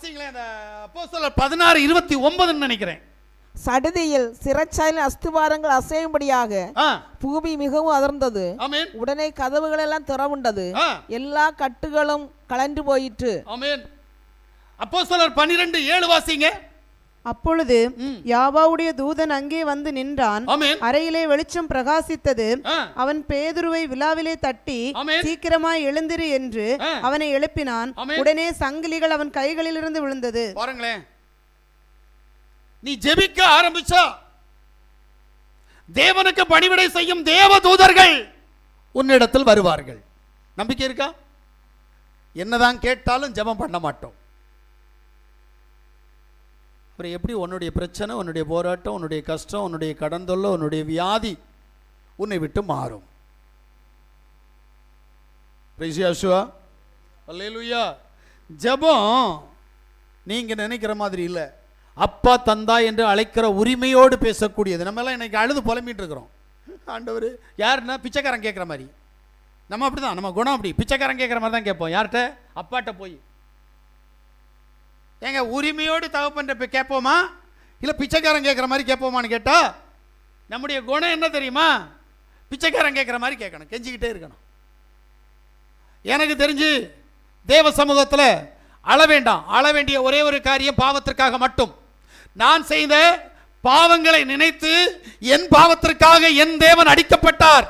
வாசிங்களேன், அந்த அப்போஸ்தலர் 16:29 நினைக்கிறேன். சடுதியில் சிறைச்சாலையின் அஸ்திவாரங்கள் அசையும்படியாக பூமி மிகவும் அதிர்ந்தது. உடனே கதவுகள் எல்லாம் திறவுண்டது, எல்லா கட்டுகளும் கலண்டு போயிற்று. அப்போஸ்தலர் 12:7 வாசிங்க. அப்பொழுது யாவாவுடைய தூதன் அங்கே வந்து நின்றான். அறையிலே வெளிச்சம் பிரகாசித்தது. அவன் பேதுருவை விலாவிலே தட்டி, சீக்கிரமாய் எழுந்திரு என்று அவனை எழுப்பினான். உடனே சங்கிலிகள் அவன் கைகளில் இருந்து விழுந்தது. பாருங்களேன், நீ ஜெபிக்க ஆரம்பிச்சா தேவனுக்கு பணிவிடை செய்யும் தேவ தூதர்கள் உன்னிடத்தில் வருவார்கள். நம்பிக்கை இருக்கா? என்னதான் கேட்டாலும் ஜெபம் பண்ண மாட்டோம். அப்புறம் எப்படி உன்னுடைய பிரச்சனை, உன்னுடைய போராட்டம், உன்னுடைய கஷ்டம், உன்னுடைய கடன் தொல்லை, உன்னுடைய வியாதி உன்னை விட்டு மாறும்? அல்லேலூயா. ஜெபம் நீங்க நினைக்கிற மாதிரி இல்லை. அப்பா தந்தா என்று அழைக்கிற உரிமையோடு பேசக்கூடியது. நம்ம எல்லாம் இன்னைக்கு அழுது புலம்பிட்டு இருக்கிறோம். ஆண்டவர் யாருன்னா பிச்சைக்காரன் கேட்குற மாதிரி. நம்ம அப்படிதான், நம்ம குணம் அப்படி பிச்சைக்காரன் கேட்குற மாதிரி தான் கேட்போம். யார்கிட்ட? அப்பாட்ட போய். ஏங்க உரிமையோடு தகப்பன் கேட்போமா இல்லை பிச்சைக்காரன் கேட்குற மாதிரி கேட்போமான்னு கேட்டா நம்முடைய குணம் என்ன தெரியுமா? பிச்சைக்காரன் கேட்குற மாதிரி கேட்கணும், கெஞ்சிக்கிட்டே இருக்கணும். எனக்கு தெரிஞ்சு தேவ சமூகத்தில் அழ வேண்டாம். அழ வேண்டிய ஒரே ஒரு காரியம் பாவத்திற்காக மட்டும். நான் செய்த பாவங்களை நினைத்து என் பாவத்திற்காக என் தேவன் அடிக்கப்பட்டார்,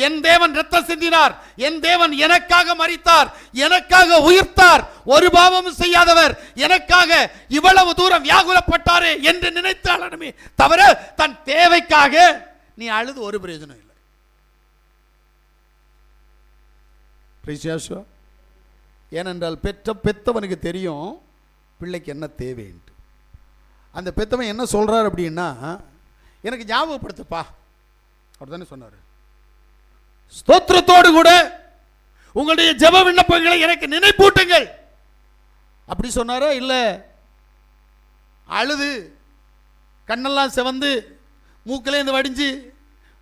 என் தேவன் இரத்தம் சிந்தினார், என் தேவன் எனக்காக மரித்தார், எனக்காக உயிர்த்தார், ஒரு பாவமும் செய்யாதவர் எனக்காக இவ்வளவு தூரம் வியாகுலப்பட்டாரே என்று நினைத்து அழணுமே தவிர தன் தேவைக்காக நீ அழுது ஒரு பிரயோஜனம் இல்லை. ஏனென்றால் பெத்தவனுக்கு தெரியும் பிள்ளைக்கு என்ன தேவை என்று. அந்த பெத்தவன் என்ன சொல்றார் அப்படின்னா, எனக்கு ஞாபகப்படுத்துப்பா அப்படித்தானே சொன்னார். ஸ்தோத்திரத்தோடு கூட உங்களுடைய ஜெப விண்ணப்பங்களை எனக்கு நினைப்பூட்டுங்கள் அப்படி சொன்னாரா? இல்ல அழுது கண்ணெல்லாம் செவந்து மூக்கிலேருந்து வடிஞ்சு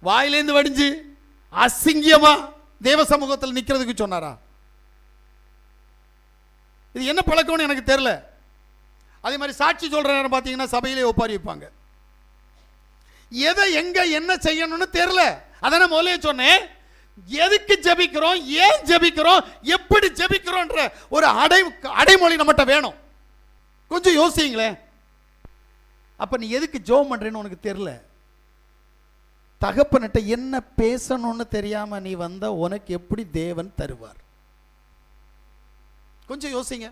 வாயிலேருந்து வடிஞ்சு அசிங்கமா தேவ சமூகத்தில் நிக்கிறதுக்கு சொன்னாரா? இது என்ன பழக்கம்னு எனக்கு தெரியல. அதே மாதிரி சாட்சி சொல்ற நேரம் பார்த்தீங்கன்னா சபையிலே ஒப்பாரி வைப்பாங்க. எதை எங்க என்ன செய்யணும்னு தெரியல. அதான் முதலே சொன்னேன், எதுக்கு ஜெபிக்கிறோம், ஏன் ஜெபிக்கிறோம், எப்படி ஜெபிக்கிறோம்ன்ற ஒரு அடைமொழி நம்மகிட்ட வேணும். கொஞ்சம் யோசிங்களேன். அப்ப நீ எதுக்கு ஜெபம் பண்றேன்னு உனக்கு தெரியல. தகப்பன்கிட்ட என்ன பேசணும்னு தெரியாம நீ வந்தா உனக்கு எப்படி தேவன் தருவார்? கொஞ்சம் யோசிங்க.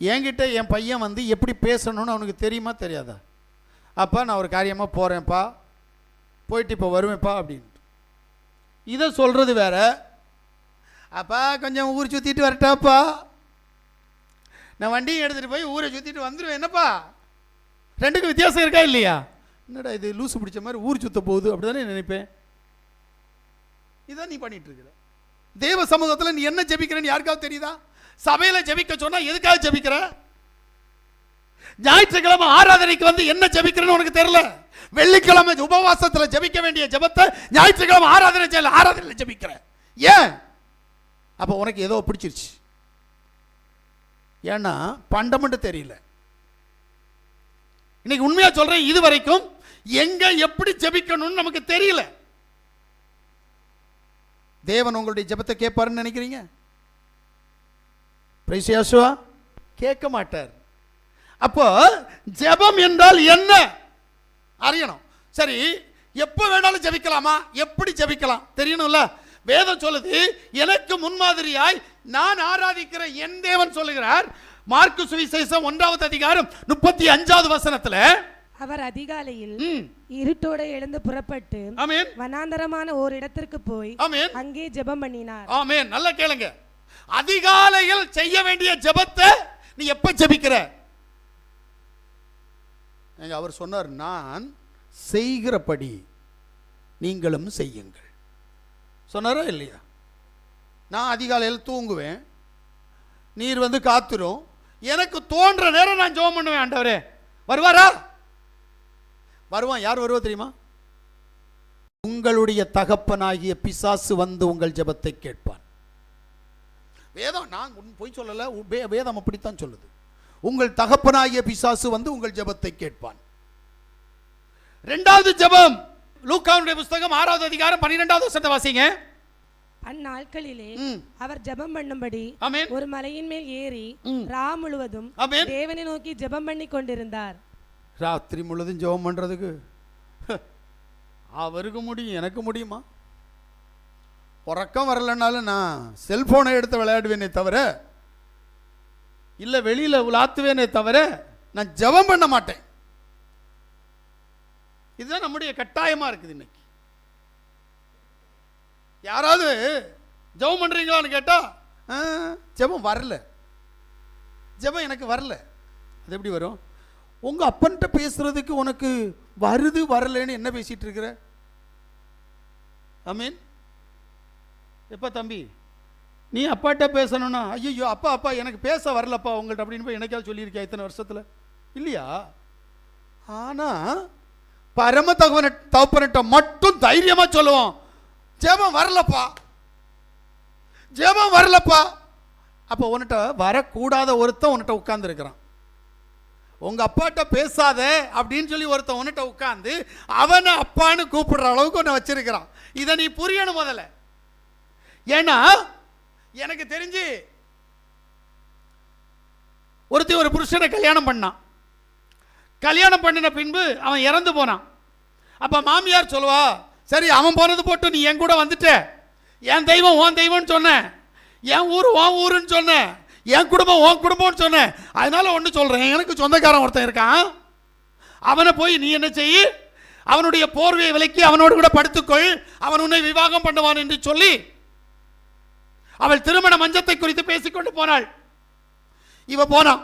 என்கிட்ட என் பையன் வந்து எப்படி பேசணும்னு அவனுக்கு தெரியுமா தெரியாதா? அப்பா நான் ஒரு காரியமாக போகிறேன்ப்பா, போயிட்டு இப்போ வருவேன்ப்பா அப்படின்ட்டு இதை சொல்கிறது வேற. அப்பா கொஞ்சம் ஊர் சுற்றிட்டு வரட்டாப்பா, நான் வண்டியை எடுத்துகிட்டு போய் ஊரை சுற்றிட்டு வந்துடுவேன், என்னப்பா? ரெண்டுக்கும் வித்தியாசம் இருக்கா இல்லையா? என்னடா இது லூசு பிடிச்ச மாதிரி ஊர் சுற்ற போகுது அப்படி தானே நினைப்பேன். இதான் நீ பண்ணிட்டு இருக்கிற. தேவ சமூகத்தில் நீ என்ன ஜெபிக்கிறன்னு யாருக்காவது தெரியுதா? சபையில் ஜெபிக்க சொன்னா எதுக்காக ஜெபிக்கிற? ஞாயிற்றுக்கிழமை ஆராதனைக்கு வந்து என்ன ஜெபிக்கிறன்னு உனக்கு தெரியல. வெள்ளிக்கிழமை உபவாசத்தில் ஜெபிக்க வேண்டிய ஜெபத்தை ஞாயிற்றுக்கிழமை ஆராதனையில் ஜெபிக்கிற. ஏன்? அப்போ உனக்கு ஏதோ பிடிச்சிருச்சு. ஏன்னா பண்டமெண்ட் தெரியல. இன்னைக்கு உண்மையா சொல்றேன், இது வரைக்கும் எங்க எப்படி ஜெபிக்கணும்னு நமக்கு தெரியல. தேவன் உங்களுடைய ஜெபத்தை கேட்பாருன்னு நினைக்கிறீங்க? கேட்க மாட்டார். அப்போ ஜெபம் என்றால் என்ன அறியணும். சரி, எப்ப வேணாலும் ஜெபிக்கலாமா? எப்படி ஜெபிக்கலாம் தெரியணும்ல. வேதம் சொல்லுது, எனக்கு முன்மாதிரியாய் நான் ஆராதிக்கிற என் தேவன் சொல்லுகிறார். மார்க்கு சுவிசேஷம் 1வது அதிகாரம் 35வது வசனத்துல, அவர் அதிகாலையில் இருட்டோட எழுந்து புறப்பட்டு வனாந்தரமான ஒரு இடத்திற்கு போய் அங்கே ஜெபம் பண்ணினார். ஆமென். நல்லா கேளுங்க. அதிகாலையில் செய்ய வேண்டிய ஜெபத்தை நீ எப்ப ஜெபிக்கிற? அவர் சொன்னார், நான் செய்கிறபடி நீங்களும் செய்யுங்கள் சொன்னாரா இல்லையா? நான் அதிகாலையில் தூங்குவேன், நீர் வந்து காத்துரும், எனக்கு தோன்ற நேரம் நான் ஜெபம் பண்ணுவேன். ஆண்டவரே வருவாரா? வருவான். யார் வருவா தெரியுமா? உங்களுடைய தகப்பனாகிய பிசாசு வந்து உங்கள் ஜெபத்தை கேட்பான். வேதம் நான் பொய் சொல்லல, வேதம் அப்படித்தான் சொல்லுது. உங்கள் தகப்பனாகிய பிசாசு வந்து உங்கள் ஜெபத்தை கேட்பான். இரண்டாவது ஜெபம் லூக்காவுடைய புத்தகம் 6வது அதிகாரம் 12வது வசனத்தை வாசிங்க. அந்நாட்களிலே அவர் ஜெபம் பண்ணும்படி ஒரு மலையின் மேல் ஏறி ரா முழுவதும் தேவனை நோக்கி ஜெபம் பண்ணி கொண்டிருந்தார். ராத்திரி முழுவதும் ஜெபம் பண்றதுக்கு அவருக்கு முடியும், எனக்கு முடியுமா? உறக்கம் வரலனாலும் நான் செல்போனை எடுத்து விளையாடுவேனே தவிர, இல்லை வெளியில் உலாத்துவேனே தவிர நான் ஜெபம் பண்ண மாட்டேன். இதுதான் நம்முடைய கட்டாயமாக இருக்குது. இன்னைக்கு யாராவது ஜெபம் பண்ணுறீங்களான்னு கேட்டால் ஜெபம் வரல, ஜெபம் எனக்கு வரல. அது எப்படி வரும்? உங்கள் அப்பன்கிட்ட பேசுறதுக்கு உனக்கு வருது வரலன்னு என்ன பேசிகிட்டு இருக்கிற? ஆமீன். எப்போ தம்பி நீ அப்பாட்ட பேசணும்னா, ஐயோ அப்பா அப்பா எனக்கு பேச வரலப்பா உங்கள்கிட்ட அப்படின்னு போய் எனக்காவது சொல்லியிருக்கியா இத்தனை வருஷத்தில்? இல்லையா? ஆனால் பரம தகப்பன்கிட்ட மட்டும் தைரியமாக சொல்லுவோம், ஜெபம் வரலப்பா, ஜெபம் வரலப்பா. அப்போ உன்கிட்ட வரக்கூடாத ஒருத்தன் உன்கிட்ட உட்கார்ந்துருக்கிறான். உங்கள் அப்பாட்ட பேசாத அப்படின்னு சொல்லி ஒருத்தன் உன்கிட்ட உட்காந்து அவனை அப்பான்னு கூப்பிடுற அளவுக்கு ஒன்று வச்சிருக்கிறான். இதை நீ புரியணும் முதல்ல. ஏன்னா எனக்கு தெரிஞ்சு ஒருத்தன் ஒரு புருஷனை கல்யாணம் பண்ணான். கல்யாணம் பண்ணின பின்பு அவன் இறந்து போனான். அப்போ மாமியார் சொல்லுவா, சரி அவன் போனது போட்டு நீ என் கூட வந்துட்ட, என் தெய்வம் உன் தெய்வம்னு சொன்னேன், என் ஊர் உன் ஊருன்னு சொன்னேன், என் குடும்பம் உன் குடும்பம்னு சொன்னேன், அதனால ஒன்று சொல்கிறேன், எனக்கு சொந்தக்காரன் ஒருத்தன் இருக்கான், அவனை போய் நீ என்ன செய்ய, அவனுடைய போர்வையை விலக்கி அவனோடு கூட படுத்துக்கொள், அவன் உன்னை விவாகம் பண்ணுவான் என்று சொல்லி அவள் திருமண மஞ்சத்தை குறித்து பேசிக்கொண்டு போனாள். இவ போனான்.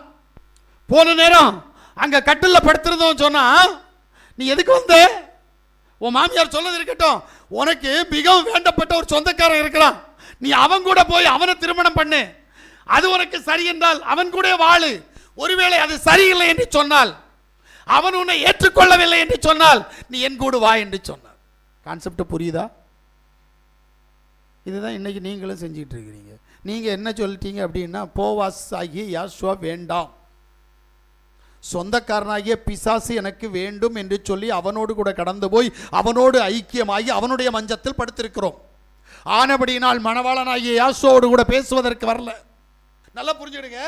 போன நேரம் அங்க கட்டில படுத்திருந்தோம். சொன்னா, நீ எதுக்கு வந்த? உன் மாமியார் சொன்னது இருக்கட்டும், உனக்கு மிகவும் வேண்டப்பட்ட ஒரு சொந்தக்காரன் இருக்கிறான், நீ அவன் கூட போய் அவனை திருமணம் பண்ணு, அது உனக்கு சரி என்றால் அவன் கூட வாழு, ஒருவேளை அது சரியில்லை என்று சொன்னால், அவன் உன்னை ஏற்றுக்கொள்ளவில்லை என்று சொன்னால் நீ என் கூட வா என்று சொன்னார். கான்செப்ட் புரியுதா? இதுதான் இன்னைக்கு நீங்களும் செஞ்சுட்டு இருக்கிறீங்க. நீங்க என்ன சொல்லிட்டீங்க அப்படின்னா, போவாஸ் ஆகிய யாசுவா வேண்டாம், சொந்தக்காரனாகிய பிசாசு எனக்கு வேண்டும் என்று சொல்லி அவனோடு கூட கடந்து போய் அவனோடு ஐக்கியமாகி அவனுடைய மஞ்சத்தில் படுத்திருக்கிறோம். ஆனபடியினால் மணவாளனாகிய யாசுவோடு கூட பேசுவதற்கு வரல. நல்லா புரிஞ்சுடுங்க,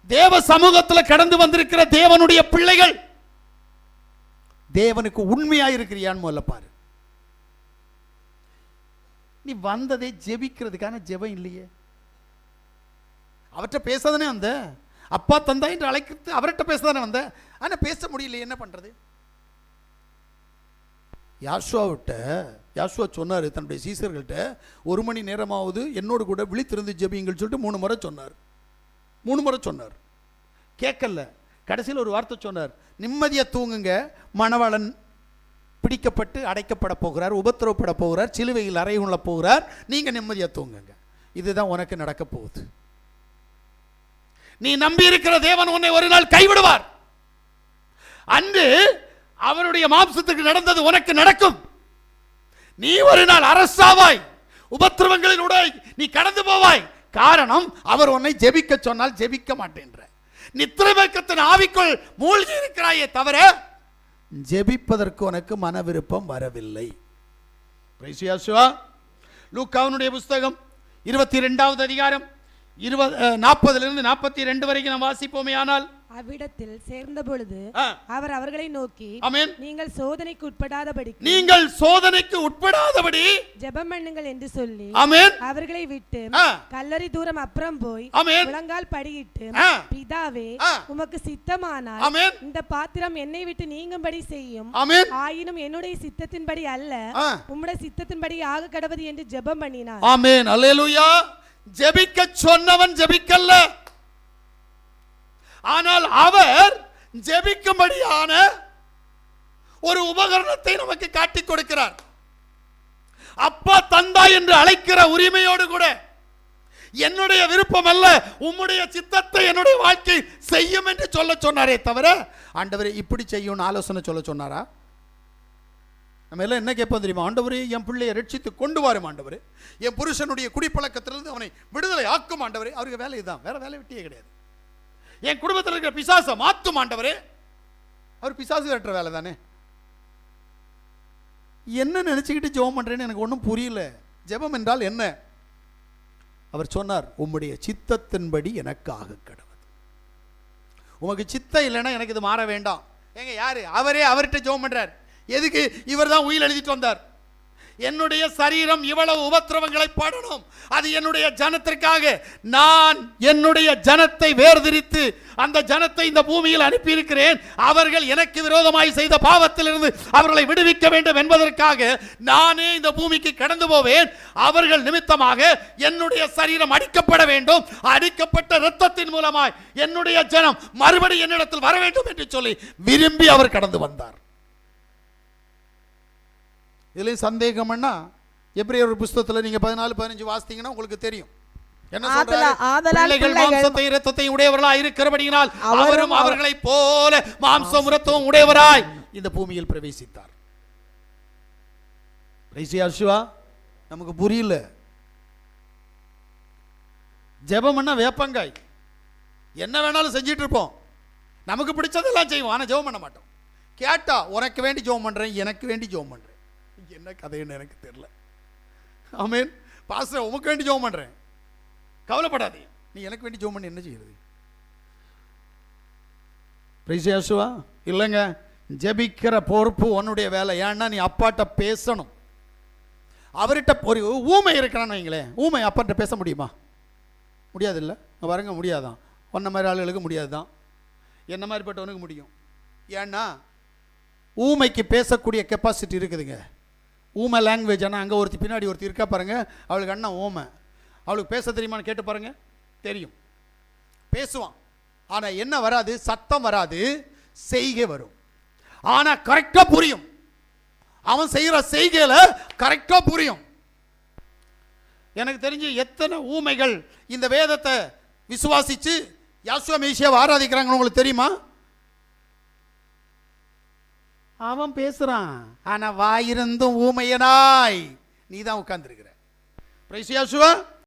தேவ சமூகத்தில் கடந்து வந்திருக்கிற தேவனுடைய பிள்ளைகள் தேவனுக்கு உண்மையாக இருக்கிறியான்னு முதல்ல பாரு. நீ வந்ததே ஜெபிக்கிறதுக்கான ஜெபம் இல்லையே. அவர்கிட்ட பேசாதானே வந்த, அப்பா தந்தா என்று அழைக்கிறது அவர்கிட்ட பேசதானே வந்த, ஆனால் பேச முடியலையே, என்ன பண்றது? யாசுவா சொன்னார் தன்னுடைய சீசர்கள்ட்ட, 1 மணி நேரமாவது என்னோடு கூட விழித்திருந்து ஜெபிங்கள் சொல்லிட்டு 3 முறை சொன்னார். 3 முறை சொன்னார், கேட்கல. கடைசியில் ஒரு வார்த்தை சொன்னார், நிம்மதியாக தூங்குங்க, மணவாளன் பிடிக்கப்பட்டு அடைக்கப்பட போகிறார், உபத்திரவப்பட போகிறார், சிலுவையில் அறையுள்ள போகிறார், நீங்க நிம்மதியாக தூங்குங்க. இதுதான் உனக்கு நடக்க போகுது. நீ நம்பி இருக்கிற தேவன் உன்னை ஒரு நாள் கைவிடுவார். அன்று அவருடைய மாம்சத்துக்கு நடந்தது உனக்கு நடக்கும். நீ ஒரு நாள் அரசாவாய், உபத்திரவங்களின் உடை நீ கடந்து போவாய். காரணம், அவர் உன்னை ஜெபிக்க சொன்னால் ஜெபிக்க மாட்டேன்ற நித்திரைமயக்கத்தின் ஆவிக்குள் மூழ்கி இருக்கிறாயே தவிர ஜெபிப்பதற்கு உனக்கு மன விருப்பம் வரவில்லை. லூக்காவுடைய புஸ்தகம் 22வது அதிகாரம் 40 42 வரைக்கும் நாம் வாசிப்போமே. ஆனால் அவ்விடத்தில் சேர்ந்த பொழுது அவர் அவர்களை நோக்கி, நீங்கள் சோதனைக்கு உட்படாதபடி ஜெபம் பண்ணுங்கள் என்று சொல்லி அவர்களை விட்டு கல்லறை தூரம் அப்புறம் போய் முழங்கால் படியிட்டு, பிதாவே உமக்கு சித்தமானால் இந்த பாத்திரம் என்னை விட்டு நீங்கும்படி செய்யும், ஆயினும் என்னுடைய சித்தத்தின்படி அல்ல உம்முடைய சித்தத்தின்படி ஆக கடவது என்று ஜெபம் பண்ணினார். ஆமென், அல்லேலூயா. ஜெபிக்க சொன்னவன் ஜெபிக்கல்ல, ஆனால் அவர் ஜெபிக்கும்படியான ஒரு உபகரணத்தை நமக்கு காட்டிக் கொடுக்கிறார். அப்பா தந்தா என்று அழைக்கிற உரிமையோடு கூட, என்னுடைய விருப்பம் அல்ல உம்முடைய சித்தத்தை என்னுடைய வாழ்க்கை செய்யும் என்று சொல்ல சொன்னாரே தவிர, ஆண்டவரே இப்படி செய்யும் ஆலோசனை சொல்ல சொன்னாரா? நம்ம எல்லாம் என்ன கேட்போம் தெரியுமா? ஆண்டவரே என் பிள்ளையை ரட்சித்து கொண்டு வரும் ஆண்டவரே, என் புருஷனுடைய குடிப்பழக்கத்திலிருந்து அவனை விடுதலை ஆக்கும் ஆண்டவரே. அவருக்கு வேலை இதுதான், வேற வேலை வெட்டியே கிடையாது. என் குடும்பத்தில் இருக்கிற பிசாசை மாற்றும் ஆண்டவரே. அவர் பிசாசு கட்டுற வேலை தானே. என்ன நினைச்சுக்கிட்டு ஜெபம் பண்றேன்னு எனக்கு ஒன்றும் புரியல. ஜெபம் என்றால் என்ன? அவர் சொன்னார், உம்முடைய சித்தத்தின்படி எனக்கு ஆக கடவுள். உமக்கு சித்தம் இல்லைன்னா எனக்கு இது மாற வேண்டாம். ஏங்க யாரு? அவரே அவர்கிட்ட ஜெபம் பண்றார். எதுக்கு? இவர் தான் உயில் எழுதிட்டு வந்தார். என்னுடைய சரீரம் இவ்வளவு உபத்திரவங்களை படணும், அது என்னுடைய ஜனத்திற்காக. நான் என்னுடைய ஜனத்தை வேர்திரித்து அந்த ஜனத்தை இந்த பூமியில் அனுப்பியிருக்கிறேன். அவர்கள் எனக்கு விரோதமாய் செய்த பாவத்திலிருந்து அவர்களை விடுவிக்க வேண்டும் என்பதற்காக நானே இந்த பூமிக்கு கடந்து போவேன். அவர்கள் நிமித்தமாக என்னுடைய சரீரம் அடிக்கப்பட வேண்டும். அடிக்கப்பட்ட இரத்தத்தின் மூலமாய் என்னுடைய ஜனம் மறுபடி என்னிடத்தில் வர வேண்டும் என்று சொல்லி விரும்பி அவர் கடந்து வந்தார். இதுலேயும் சந்தேகம்னா எபிரேயர் புத்தகத்தில் நீங்கள் 14-15 வாசித்தீங்கன்னா உங்களுக்கு தெரியும். என்ன சொல்றாரு? பிள்ளைகள் மாம்சத்தையும் இரத்தத்தையும் உடையவர்களாய் இருக்கிறபடியினால் அவரும் அவர்களைப் போல மாம்சம் இரத்தமும் உடையவராய் இந்த பூமியில் பிரவேசித்தார். நமக்கு புரியல. ஜெபம்னா வேப்பங்காய், என்ன வேணாலும் செஞ்சிட்டு இருப்போம். நமக்கு பிடிச்சதெல்லாம் செய்வோம், ஆனால் ஜெபம் பண்ண மாட்டோம். கேட்டா உனக்கு வேண்டி ஜெபம் பண்றேன், எனக்கு வேண்டி ஜெபம் பண்றேன். என்ன கதைன்னு எனக்கு தெரியல. ஆமென். பாஸ்டர் உமக்கு வேண்டி ஜெபம் பண்றேன், கவலைப்படாதே. நீ எனக்கு வேண்டி ஜெபம் பண்ணி என்ன செய்யறது? பிரைஸ் யாசுவா. இல்லைங்க, ஜெபிக்கிற பொறுப்பு உன்னுடைய வேலை. ஏன்னா நீ அப்பாட்ட பேசணும். அவர்கிட்ட ஒரு ஊமை இருக்கிறான்னு வைங்களேன், ஊமை அப்பாட்ட பேச முடியுமா? முடியாது. இல்லை பாருங்க, முடியாதான். ஒன்ன மாதிரி ஆளுகளுக்கு முடியாது தான், என்ன மாதிரிப்பட்டவனுக்கு முடியும். ஏன்னா ஊமைக்கு பேசக்கூடிய கெப்பாசிட்டி இருக்குதுங்க. ஊமை லாங்குவேஜ். ஆனால் அங்கே ஒருத்தி பின்னாடி ஒருத்தி இருக்கா பாருங்க, அவளுக்கு அண்ணன் ஊமை. அவளுக்கு பேச தெரியுமான்னு கேட்டு பாருங்க, தெரியும், பேசுவான். ஆனால் என்ன வராது? சத்தம் வராது, செய்கை வரும். ஆனால் கரெக்டாக புரியும். அவன் செய்கிற செய்கையில் கரெக்டாக புரியும். எனக்கு தெரிஞ்சு எத்தனை ஊமைகள் இந்த வேதத்தை விசுவாசித்து யாசுவா மேசியாவை ஆராதிக்கிறாங்கன்னு உங்களுக்கு தெரியுமா? அவன் பேசுறான், ஆனா வாயிருந்தும் ஊமையனாய் நீ தான் உட்கார்ந்துருக்கிற. பிரைஸ் யாசுவா.